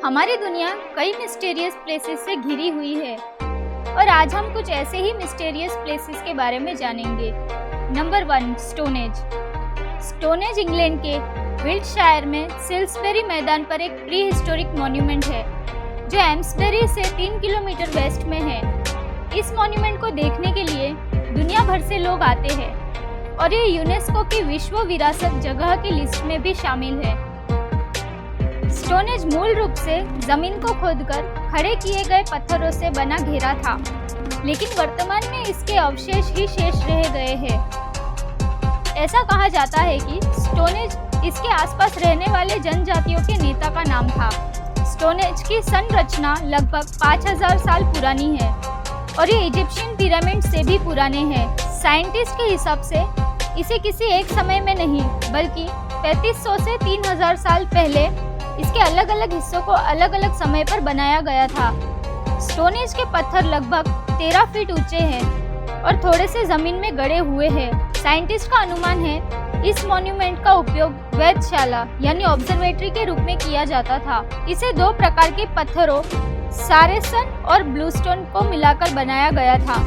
हमारी दुनिया कई मिस्टीरियस प्लेसेस से घिरी हुई है और आज हम कुछ ऐसे ही मिस्टीरियस प्लेसेस के बारे में जानेंगे। Number 1, Stonehenge. स्टोनहेंज इंग्लैंड के विल्टशायर में सिल्सबेरी मैदान पर एक प्री हिस्टोरिक मॉन्यूमेंट है जो एम्सबेरी से 3 किलोमीटर वेस्ट में है। इस मॉन्यूमेंट को देखने के लिए दुनिया भर से लोग आते हैं और ये यूनेस्को की विश्व विरासत जगह की लिस्ट में भी शामिल है। स्टोनहेंज मूल रूप से जमीन को खोदकर खड़े किए गए पत्थरों से बना घेरा था, लेकिन वर्तमान में इसके अवशेष ही शेष रह गए हैं। ऐसा कहा जाता है कि स्टोनहेंज इसके आसपास रहने वाले जनजातियों के नेता का नाम था। स्टोनहेंज की संरचना लगभग 5000 साल पुरानी है और ये इजिप्शियन पिरामिड से भी पुराने हैं। साइंटिस्ट के हिसाब से इसे किसी एक समय में नहीं बल्कि 3500 से 3000 साल पहले इसके अलग अलग हिस्सों को अलग अलग समय पर बनाया गया था। स्टोनहेंज के पत्थर लगभग 13 फीट ऊंचे हैं और थोड़े से जमीन में गड़े हुए हैं। साइंटिस्ट का अनुमान है इस मॉन्यूमेंट का उपयोग वेधशाला यानी ऑब्जर्वेटरी के रूप में किया जाता था। इसे 2 प्रकार के पत्थरों सारेसन और ब्लूस्टोन को मिलाकर बनाया गया था,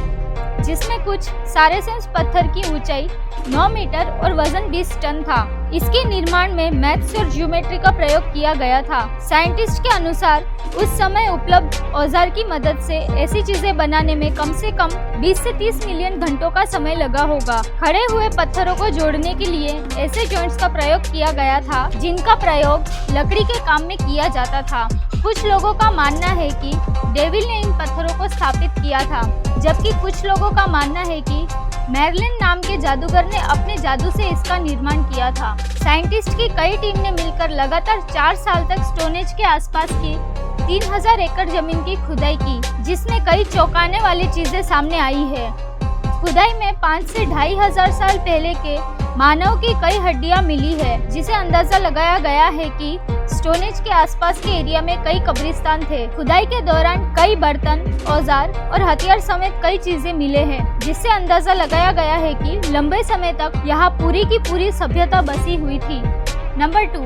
जिसमें कुछ सारेसन पत्थर की ऊंचाई 9 मीटर और वजन 20 टन था। इसके निर्माण में मैथ्स और ज्योमेट्री का प्रयोग किया गया था। साइंटिस्ट के अनुसार उस समय उपलब्ध औजार की मदद से ऐसी चीजें बनाने में कम से कम 20 से 30 मिलियन घंटों का समय लगा होगा। खड़े हुए पत्थरों को जोड़ने के लिए ऐसे जॉइंट्स का प्रयोग किया गया था जिनका प्रयोग लकड़ी के काम में किया जाता था। कुछ लोगों का मानना है कि डेविल ने इन पत्थरों को स्थापित किया था, जबकि कुछ लोगों का मानना है कि मैर्लिन नाम के जादूगर ने अपने जादू से इसका निर्माण किया था। साइंटिस्ट की कई टीम ने मिलकर लगातार 4 साल तक स्टोनहेंज के आसपास की 3000 एकड़ जमीन की खुदाई की, जिसमें कई चौंकाने वाली चीजें सामने आई है। खुदाई में 5 से 2500 साल पहले के मानव की कई हड्डियां मिली है, जिसे अंदाजा लगाया गया है कि स्टोनहेंज के आसपास के एरिया में कई कब्रिस्तान थे। खुदाई के दौरान कई बर्तन, औजार और हथियार समेत कई चीजें मिले हैं, जिससे अंदाजा लगाया गया है कि लंबे समय तक यहाँ पूरी की पूरी सभ्यता बसी हुई थी। Number 2,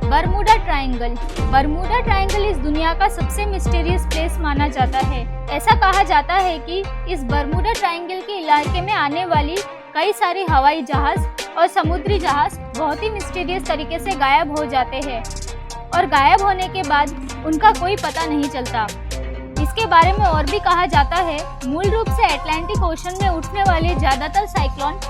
Bermuda triangle. Bermuda triangle इस दुनिया का सबसे मिस्टीरियस प्लेस माना जाता है। ऐसा कहा जाता है कि इस बरमूडा ट्रायंगल के इलाके में आने वाली कई सारे हवाई जहाज और समुद्री जहाज बहुत ही मिस्टीरियस तरीके से गायब हो जाते हैं और गायब होने के बाद उनका कोई पता नहीं चलता। इसके बारे में और भी कहा जाता है, मूल रूप से अटलांटिक ओशन में उठने वाले ज्यादातर साइक्लोन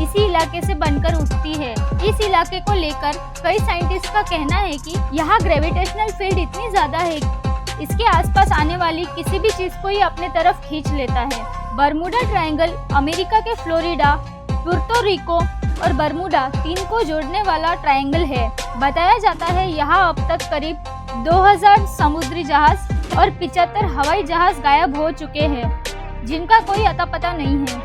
इसी इलाके से बनकर उठती है। इस इलाके को लेकर कई साइंटिस्ट का कहना है कि यहाँ ग्रेविटेशनल फील्ड इतनी ज्यादा है कि इसके आसपास आने वाली किसी भी चीज को ये अपने तरफ खींच लेता है। बरमूडा ट्रायंगल अमेरिका के फ्लोरिडा, पुर्तो रिको और बरमूडा 3 को जोड़ने वाला ट्रायंगल है। बताया जाता है यहाँ अब तक करीब 2000 समुद्री जहाज और 75 हवाई जहाज गायब हो चुके हैं, जिनका कोई अता पता नहीं है।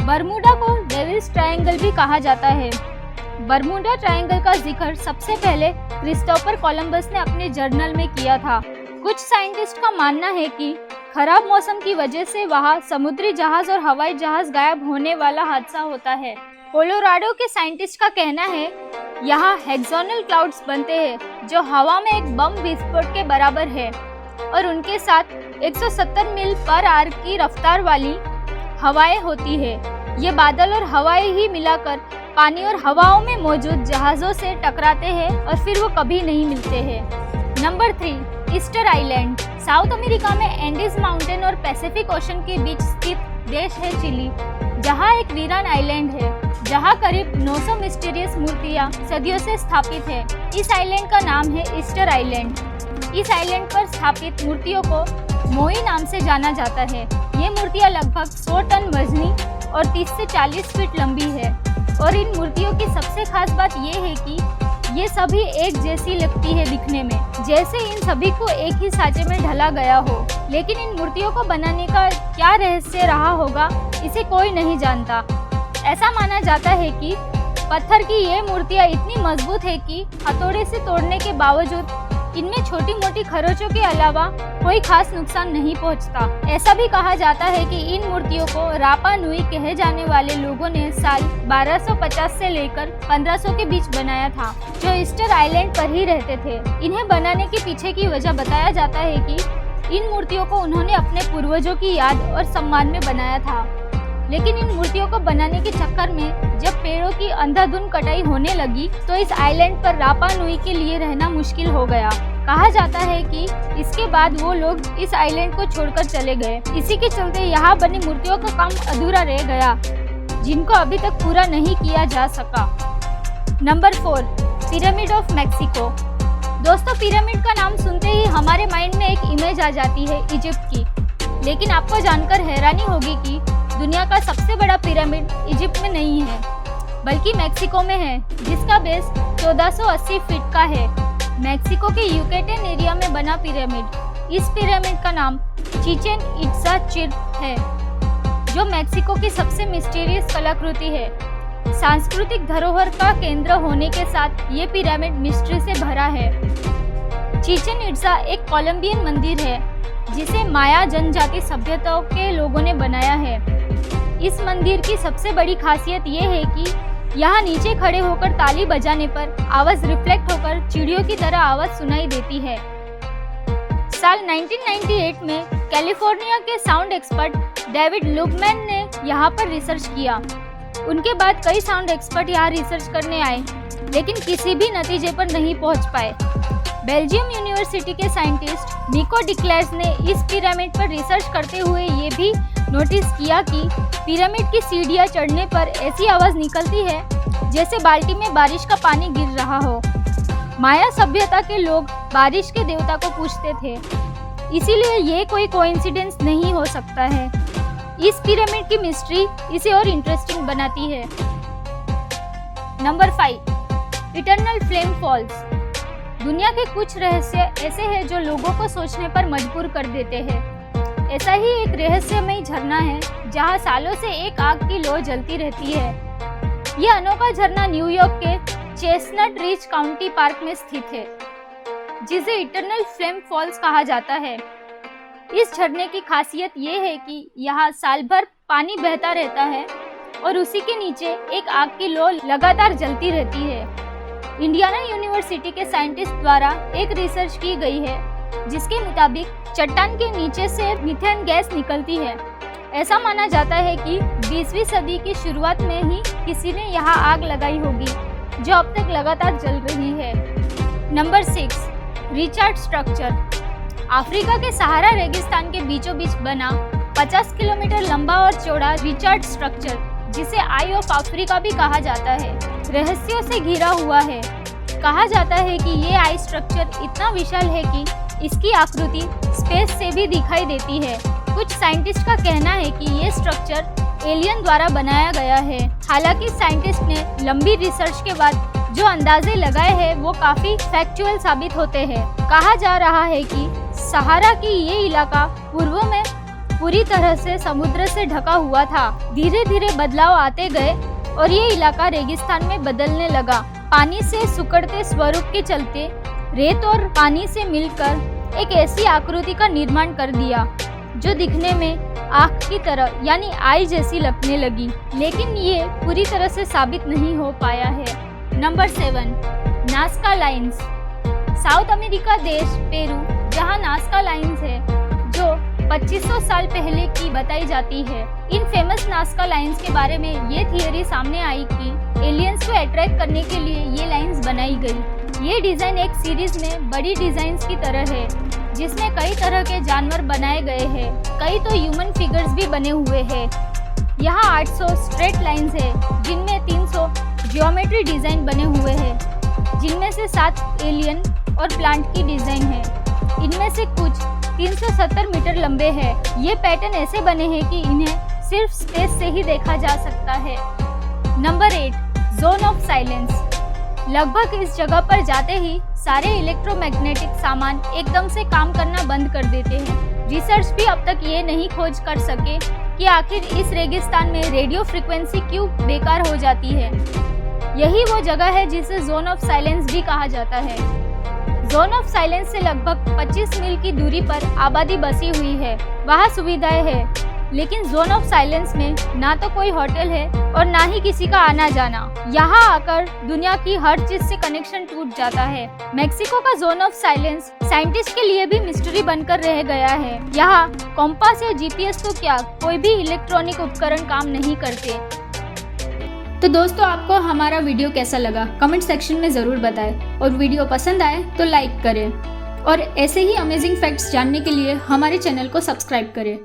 बरमूडा को डेविल्स ट्रायंगल भी कहा जाता है। बरमूडा ट्रायंगल का जिक्र सबसे पहले क्रिस्टोफर कोलंबस ने अपने जर्नल में किया था। कुछ साइंटिस्ट का मानना है कि खराब मौसम की वजह से वहाँ समुद्री जहाज और हवाई जहाज गायब होने वाला हादसा होता है। कोलोराडो के साइंटिस्ट का कहना है यहाँ हेक्सोनल क्लाउड्स बनते हैं जो हवा में एक बम विस्फोट के बराबर है और उनके साथ 170 मील पर आवर की रफ्तार वाली हवाएं होती है। ये बादल और हवाएं ही मिलाकर पानी और हवाओं में मौजूद जहाजों से टकराते हैं और फिर वो कभी नहीं मिलते हैं। Number 3, Easter island. South America में एंडीज माउंटेन और पैसिफिक ओशन के बीच स्थित देश है चिली, जहाँ एक वीरान आइलैंड है जहाँ करीब 900 मिस्टीरियस मूर्तियाँ सदियों से स्थापित है। इस आइलैंड का नाम है ईस्टर आइलैंड। इस आइलैंड पर स्थापित मूर्तियों को मोई नाम से जाना जाता है। ये मूर्तियाँ लगभग 100 टन वजनी और 30 से 40 फीट लंबी है और इन मूर्तियों की सबसे खास बात ये है कि ये सभी एक जैसी लगती है दिखने में, जैसे इन सभी को एक ही सांचे में ढला गया हो। लेकिन इन मूर्तियों को बनाने का क्या रहस्य रहा होगा, इसे कोई नहीं जानता। ऐसा माना जाता है कि पत्थर की ये मूर्तियाँ इतनी मजबूत है कि हथौड़े से तोड़ने के बावजूद इनमें छोटी मोटी खरोचों के अलावा कोई खास नुकसान नहीं पहुंचता। ऐसा भी कहा जाता है कि इन मूर्तियों को रापा नुई कहे जाने वाले लोगों ने साल 1250 से लेकर 1500 के बीच बनाया था, जो ईस्टर आइलैंड पर ही रहते थे। इन्हें बनाने के पीछे की वजह बताया जाता है कि इन मूर्तियों को उन्होंने अपने पूर्वजों की याद और सम्मान में बनाया था। लेकिन इन मूर्तियों को बनाने के चक्कर में जब पेड़ों की अंधाधुंध कटाई होने लगी तो इस आइलैंड पर रापा नुई के लिए रहना मुश्किल हो गया। कहा जाता है कि इसके बाद वो लोग इस आइलैंड को छोड़कर चले गए। इसी के चलते यहाँ बनी मूर्तियों का काम अधूरा रह गया, जिनको अभी तक पूरा नहीं किया जा सका। Number 4, pyramid of Mexico. दोस्तों, पिरामिड का नाम सुनते ही हमारे माइंड में एक इमेज आ जाती है इजिप्ट की। लेकिन आपको जानकर हैरानी होगी कि दुनिया का सबसे बड़ा पिरामिड इजिप्ट में नहीं है, बल्कि मैक्सिको में है, जिसका बेस 1480 फीट का है। मैक्सिको के युकेटन एरिया में बना पिरामिड। इस पिरामिड का नाम चिचेन इट्जा चिर्प है, जो मैक्सिको की सबसे मिस्टीरियस कलाकृति है। सांस्कृतिक धरोहर का केंद्र होने के साथ ये पिरामिड मिस्ट्री से भरा है। चिचेन इट्जा एक कोलंबियन मंदिर है, जिसे माया जनजाति सभ्यताओं के लोगों ने बनाया है। इस मंदिर की सबसे बड़ी खासियत ये है कि यहाँ नीचे खड़े होकर ताली बजाने पर आवाज रिफ्लेक्ट होकर चिड़ियों की तरह आवाज सुनाई देती है। साल 1998 में कैलिफोर्निया के साउंड एक्सपर्ट डेविड लुबमैन ने यहाँ पर रिसर्च किया। उनके बाद कई साउंड एक्सपर्ट यहाँ रिसर्च करने आए, लेकिन किसी भी नतीजे पर नहीं पहुँच पाए। बेल्जियम यूनिवर्सिटी के साइंटिस्ट निको डिक्लेर्स ने इस पिरामिड पर रिसर्च करते हुए ये भी नोटिस किया कि पिरामिड की सीढ़ियाँ चढ़ने पर ऐसी आवाज़ निकलती है जैसे बाल्टी में बारिश का पानी गिर रहा हो। माया सभ्यता के लोग बारिश के देवता को पूजते थे, इसीलिए ये कोई कोइंसिडेंस नहीं हो सकता है। इस पिरामिड की मिस्ट्री इसे और इंटरेस्टिंग बनाती है। Number 5, eternal flame falls. दुनिया के कुछ रहस्य ऐसे हैं जो लोगों को सोचने पर मजबूर कर देते हैं। ऐसा ही एक रहस्यमय झरना है जहां सालों से एक आग की लौ जलती रहती है। यह अनोखा झरना न्यूयॉर्क के चेस्टनट रिज काउंटी पार्क में स्थित है, जिसे इटर्नल फ्लेम फॉल्स कहा जाता है। इस झरने की खासियत ये है कि यहाँ साल भर पानी बहता रहता है और उसी के नीचे एक आग की लौ लगातार जलती रहती है। इंडियाना यूनिवर्सिटी के साइंटिस्ट द्वारा एक रिसर्च की गई है, जिसके मुताबिक चट्टान के नीचे से मीथेन गैस निकलती है। ऐसा माना जाता है कि 20वीं सदी की शुरुआत में ही किसी ने यहाँ आग लगाई होगी, जो अब तक लगातार जल रही है। Number 6, Richard structure. अफ्रीका के सहारा रेगिस्तान के बीचों बीच बना 50 किलोमीटर लंबा और चौड़ा रिचार्ड स्ट्रक्चर, जिसे आई ऑफ अफ्रीका भी कहा जाता है, रहस्यों से घिरा हुआ है। कहा जाता है कि ये आई स्ट्रक्चर इतना विशाल है कि इसकी आकृति स्पेस से भी दिखाई देती है। कुछ साइंटिस्ट का कहना है कि ये स्ट्रक्चर एलियन द्वारा बनाया गया है। हालांकि साइंटिस्ट ने लंबी रिसर्च के बाद जो अंदाजे लगाए हैं वो काफी फैक्चुअल साबित होते हैं। कहा जा रहा है कि सहारा की ये इलाका पूर्व में पूरी तरह से समुद्र से ढका हुआ था। धीरे धीरे बदलाव आते गए और ये इलाका रेगिस्तान में बदलने लगा। पानी से सिकुड़ते स्वरूप के चलते रेत और पानी से मिलकर एक ऐसी आकृति का निर्माण कर दिया जो दिखने में आँख की तरह यानी आई जैसी लगने लगी, लेकिन ये पूरी तरह से साबित नहीं हो पाया है। Number 7, Nazca lines. South America देश पेरू, जहाँ नास्का लाइन्स है, जो 2500 साल पहले की बताई जाती है। इन फेमस नास्का लाइन्स के बारे में ये थियरी सामने आई कि एलियंस को अट्रैक्ट करने के लिए ये लाइन्स बनाई गई। ये डिजाइन एक सीरीज में बड़ी डिजाइन्स की तरह है, जिसमें कई तरह के जानवर बनाए गए हैं। कई तो ह्यूमन फिगर्स भी बने हुए हैं। यहाँ 800 स्ट्रेट लाइन्स है, जिनमें 300 ज्योमेट्री डिजाइन बने हुए हैं, जिनमें से 7 एलियन और प्लांट की डिजाइन है। इनमें से कुछ 370 मीटर लंबे हैं। ये पैटर्न ऐसे बने हैं कि इन्हें सिर्फ स्पेस से ही देखा जा सकता है। Number 8, zone of silence. लगभग इस जगह पर जाते ही सारे इलेक्ट्रोमैग्नेटिक सामान एकदम से काम करना बंद कर देते हैं। रिसर्च भी अब तक ये नहीं खोज कर सके कि आखिर इस रेगिस्तान में रेडियो फ्रिक्वेंसी क्यों बेकार हो जाती है। यही वो जगह है जिसे जोन ऑफ साइलेंस भी कहा जाता है। जोन ऑफ साइलेंस से लगभग 25 मील की दूरी पर आबादी बसी हुई है, वहाँ सुविधाएं है, लेकिन जोन ऑफ साइलेंस में ना तो कोई होटल है और ना ही किसी का आना जाना। यहाँ आकर दुनिया की हर चीज से कनेक्शन टूट जाता है। मेक्सिको का जोन ऑफ साइलेंस साइंटिस्ट के लिए भी मिस्ट्री बनकर रह गया है। यहाँ कॉम्पास या जीपीएस तो क्या, कोई भी इलेक्ट्रॉनिक उपकरण काम नहीं करते। तो दोस्तों, आपको हमारा वीडियो कैसा लगा कमेंट सेक्शन में ज़रूर बताएं और वीडियो पसंद आए तो लाइक करें और ऐसे ही अमेजिंग फैक्ट्स जानने के लिए हमारे चैनल को सब्सक्राइब करें।